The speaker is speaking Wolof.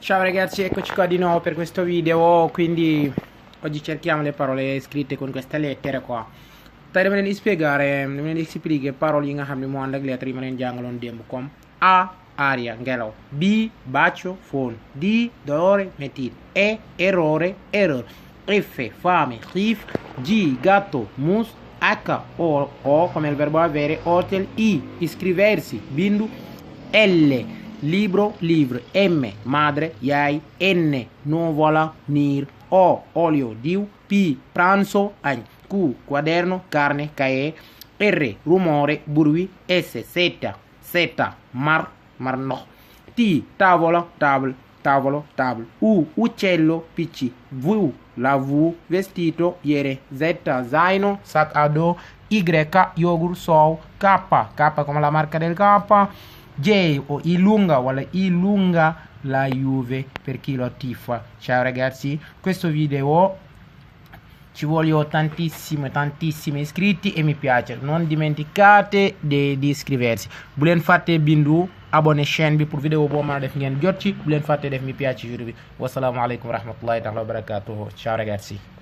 Ciao ragazzi, eccoci qua di nuovo per questo video. Quindi oggi cerchiamo le parole scritte con questa lettera qua. Tey dama leen di spiegare, dama leen di expliquer parole yi nga xam ne moo ànd ak lettre yi ma leen jàngaloon démb comme A aria ngelaw, B bacio fóon, D dolore metit, E errore erreur, F fame xiif, G gatto mus, H o come il verbo avere, hotel, I iscriversi bindu, L libro livre, M madre yaay, N nuvola nir, O olio diw, P pranzo añ, Q quaderno carne cahier, R rumore bruit, S seta mar ndox, T tavola table tavolo, U uccello picc, V V vestito yére, Z zaino sac à dos, Y yogurt soow, K come la marca del K, J o Ilunga wala Ilunga la Juve per chi lo tifa. Ciao ragazzi, questo video ci voglio tantissimi iscritti e mi piace. Non dimenticate di iscriversi. Bu leen fàtte bindu abonné chaîne bi pour vidéo boo mën a def ngeen jot ci. Bu leen fàtte def mi piace video bi. Wassalamu alaikum warahmatullahi ta'ala wabarakatuh. Ciao ragazzi.